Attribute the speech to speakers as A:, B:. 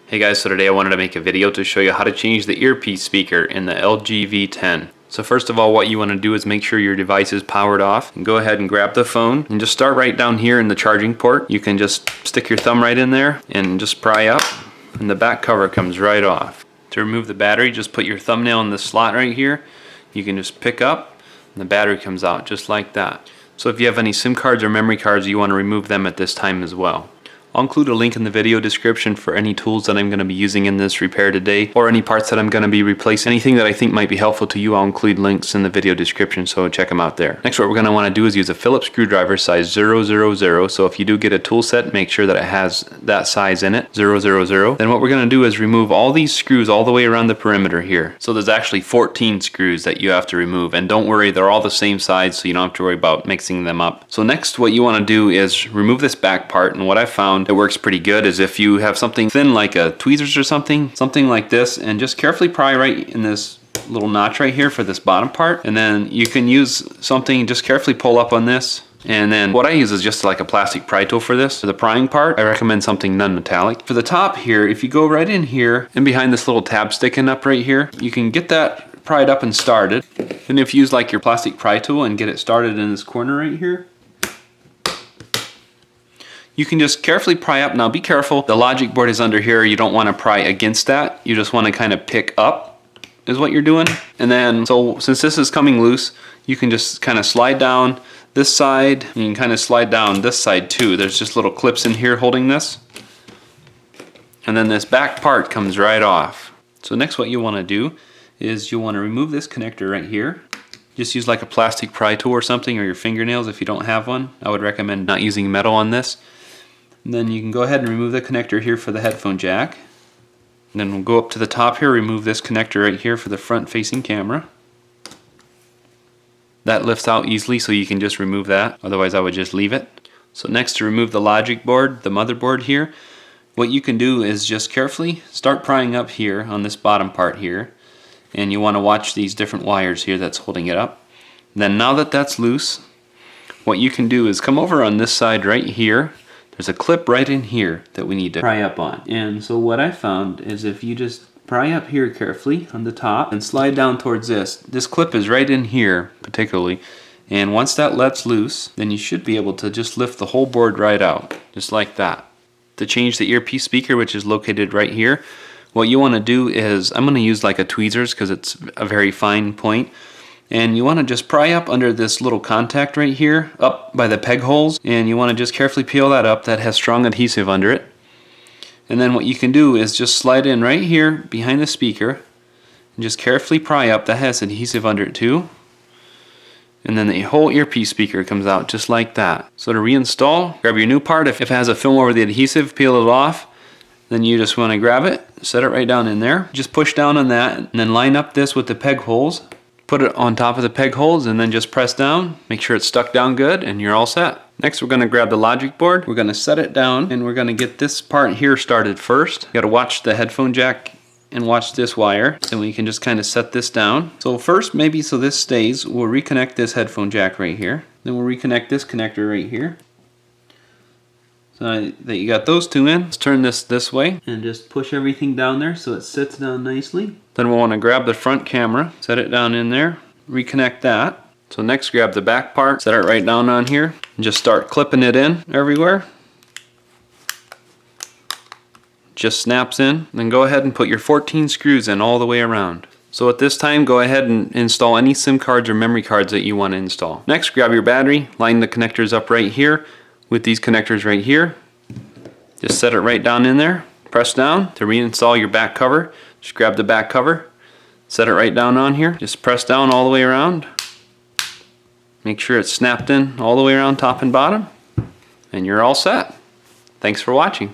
A: Hey guys, so today I wanted to make a video to show you how to change the earpiece speaker in the LG V10. So first of all, what you want to do is make sure your device is powered off, and go ahead and grab the phone and just start right down here in the charging port. You can just stick your thumb right in there and just pry up, and the back cover comes right off. To remove the battery, just put your thumbnail in the slot right here. You can just pick up and the battery comes out just like that. So if you have any SIM cards or memory cards, you want to remove them at this time as well. I'll include a link in the video description for any tools that I'm going to be using in this repair today, or any parts that I'm going to be replacing. Anything that I think might be helpful to you, I'll include links in the video description, so check them out there. Next, what we're going to want to do is use a Phillips screwdriver size 000. So if you do get a tool set, make sure that it has that size in it, 000. Then what we're going to do is remove all these screws all the way around the perimeter here. So there's actually 14 screws that you have to remove, and don't worry, they're all the same size, so you don't have to worry about mixing them up. So next, what you want to do is remove this back part, and what I found that works pretty good is if you have something thin like a tweezers or something like this, and just carefully pry right in this little notch right here for this bottom part, and then you can use something, just carefully pull up on this. And then what I use is just like a plastic pry tool for this. For the prying part, I recommend something non-metallic. For the top here, if you go right in here and behind this little tab sticking up right here, you can get that pried up and started. And if you use like your plastic pry tool and get it started in this corner right here, you can just carefully pry up. Now be careful, the logic board is under here. You don't want to pry against that. You just want to kind of pick up is what you're doing. And then, so since this is coming loose, you can just kind of slide down this side, and you can kind of slide down this side too. There's just little clips in here holding this. And then this back part comes right off. So next, what you want to do is you want to remove this connector right here. Just use like a plastic pry tool or something, or your fingernails if you don't have one. I would recommend not using metal on this. And then you can go ahead and remove the connector here for the headphone jack. And then we'll go up to the top here, remove this connector right here for the front facing camera. That lifts out easily, so you can just remove that. Otherwise I would just leave it. So next, to remove the logic board, the motherboard here, what you can do is just carefully start prying up here on this bottom part here. And you want to watch these different wires here that's holding it up. And then now that that's loose, what you can do is come over on this side right here. There's a clip right in here that we need to pry up on. And so what I found is if you just pry up here carefully on the top and slide down towards this clip is right in here particularly. And once that lets loose, then you should be able to just lift the whole board right out, just like that. To change the earpiece speaker, which is located right here, what you want to do is, I'm going to use like a tweezers because it's a very fine point. And you want to just pry up under this little contact right here, up by the peg holes, and you want to just carefully peel that up. That has strong adhesive under it. And then what you can do is just slide in right here behind the speaker, and just carefully pry up. That has adhesive under it too. And then the whole earpiece speaker comes out just like that. So to reinstall, grab your new part. If it has a film over the adhesive, peel it off. Then you just want to grab it, set it right down in there. Just push down on that, and then line up this with the peg holes. Put it on top of the peg holes and then just press down. Make sure it's stuck down good and you're all set. Next, we're going to grab the logic board. We're going to set it down and we're going to get this part here started first. You got to watch the headphone jack and watch this wire. Then we can just kind of set this down. So first, maybe so this stays, we'll reconnect this headphone jack right here. Then we'll reconnect this connector right here. So that you got those two in, let's turn this way and just push everything down there so it sits down nicely. Then we'll want to grab the front camera, set it down in there, reconnect that. So next, grab the back part, set it right down on here, and just start clipping it in everywhere. Just snaps in. Then go ahead and put your 14 screws in all the way around. So at this time, go ahead and install any SIM cards or memory cards that you want to install. Next, grab your battery, line the connectors up right here with these connectors right here. Just set it right down in there. Press down to reinstall your back cover. Just grab the back cover, set it right down on here. Just press down all the way around. Make sure it's snapped in all the way around top and bottom, and you're all set. Thanks for watching.